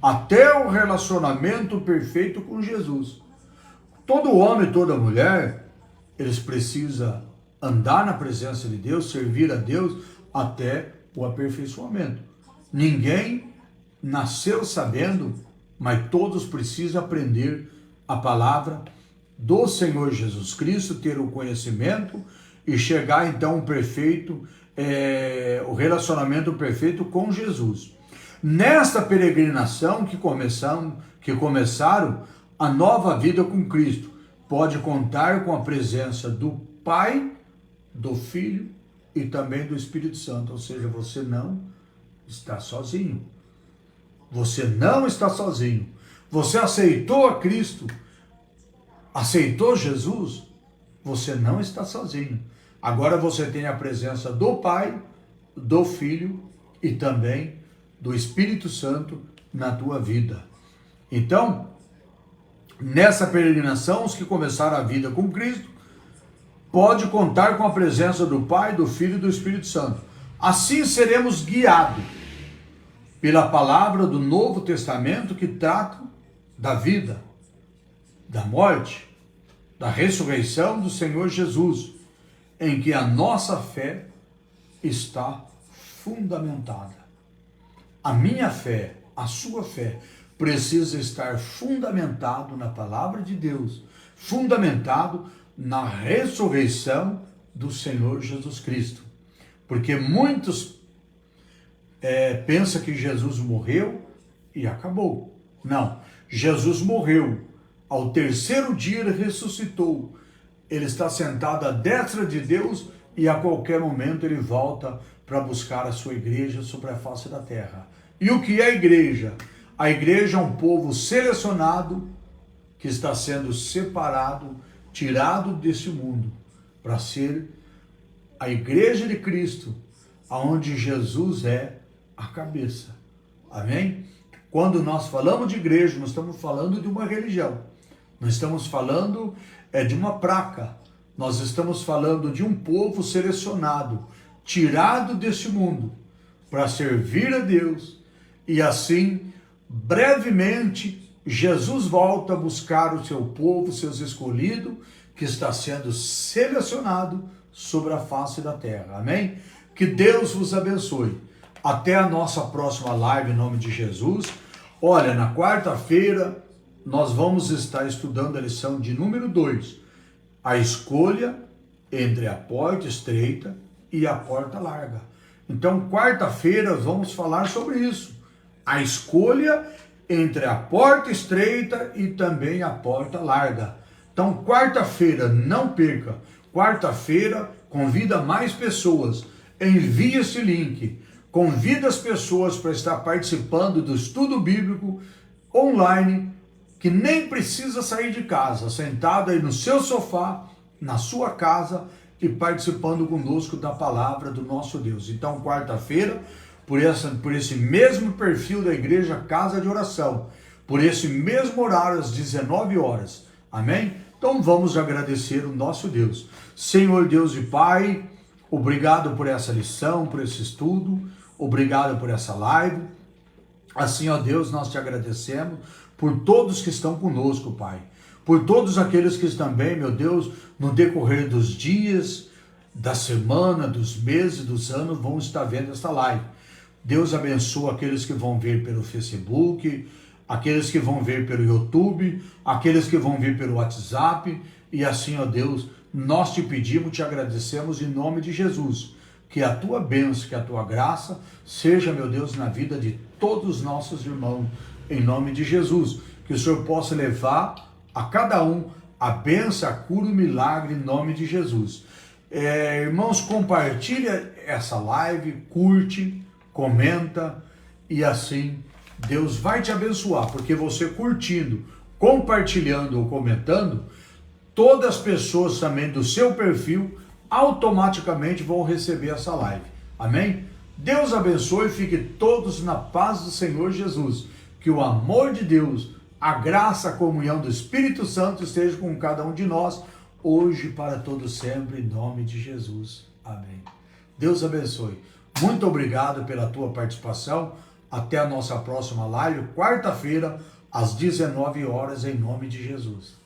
até o relacionamento perfeito com Jesus. Todo homem, toda mulher, eles precisam andar na presença de Deus, servir a Deus até o aperfeiçoamento. Ninguém nasceu sabendo, mas todos precisam aprender a palavra do Senhor Jesus Cristo, ter o conhecimento e chegar então perfeito, o relacionamento perfeito com Jesus. Nesta peregrinação que começaram a nova vida com Cristo, pode contar com a presença do Pai, do Filho e também do Espírito Santo. Ou seja, você não está sozinho. Você não está sozinho. Você aceitou a Cristo, aceitou Jesus, você não está sozinho. Agora você tem a presença do Pai, do Filho e também do Espírito Santo na tua vida. Então, nessa peregrinação, os que começaram a vida com Cristo, pode contar com a presença do Pai, do Filho e do Espírito Santo. Assim seremos guiados pela palavra do Novo Testamento que trata da vida, da morte, da ressurreição do Senhor Jesus, em que a nossa fé está fundamentada. A minha fé, a sua fé, precisa estar fundamentado na palavra de Deus, fundamentado na ressurreição do Senhor Jesus Cristo. Porque muitos pensam que Jesus morreu e acabou. Não, Jesus morreu. Ao terceiro dia ele ressuscitou. Ele está sentado à destra de Deus e a qualquer momento ele volta para buscar a sua igreja sobre a face da terra. E o que é a igreja? A igreja é um povo selecionado que está sendo separado, tirado desse mundo, para ser a igreja de Cristo, aonde Jesus é a cabeça. Amém? Quando nós falamos de igreja, nós estamos falando de uma religião. Nós estamos falando de uma placa. Nós estamos falando de um povo selecionado, tirado desse mundo, para servir a Deus. E assim, brevemente, Jesus volta a buscar o seu povo, seus escolhidos, que está sendo selecionado sobre a face da terra. Amém? Que Deus vos abençoe. Até a nossa próxima live, em nome de Jesus. Olha, na quarta-feira, nós vamos estar estudando a lição de número 2. A escolha entre a porta estreita e a porta larga. Então, quarta-feira, vamos falar sobre isso. A escolha entre a porta estreita e também a porta larga. Então, quarta-feira, não perca. Quarta-feira, convida mais pessoas. Envie esse link. Convida as pessoas para estar participando do estudo bíblico online, que nem precisa sair de casa, sentado aí no seu sofá, na sua casa e participando conosco da palavra do nosso Deus. Então, quarta-feira, por esse mesmo perfil da igreja Casa de Oração, por esse mesmo horário, às 19 horas. Amém? Então vamos agradecer o nosso Deus. Senhor Deus e Pai, obrigado por essa lição, por esse estudo, obrigado por essa live. Assim, ó Deus, nós te agradecemos por todos que estão conosco, Pai. Por todos aqueles que também, meu Deus, no decorrer dos dias, da semana, dos meses, dos anos, vão estar vendo esta live. Deus abençoa aqueles que vão ver pelo Facebook, aqueles que vão ver pelo YouTube, aqueles que vão ver pelo WhatsApp. E assim, ó Deus, nós te pedimos, te agradecemos em nome de Jesus. Que a tua bênção, que a tua graça seja, meu Deus, na vida de todos os nossos irmãos, em nome de Jesus. Que o Senhor possa levar a cada um a bênção, a cura e o milagre, em nome de Jesus. Irmãos, compartilha essa live, curte, comenta, e assim Deus vai te abençoar, porque você curtindo, compartilhando ou comentando, todas as pessoas também do seu perfil automaticamente vão receber essa live. Amém? Deus abençoe e fique todos na paz do Senhor Jesus. Que o amor de Deus, a graça, a comunhão do Espírito Santo esteja com cada um de nós, hoje e para todo sempre, em nome de Jesus. Amém. Deus abençoe. Muito obrigado pela tua participação. Até a nossa próxima live, quarta-feira, às 19 horas, em nome de Jesus.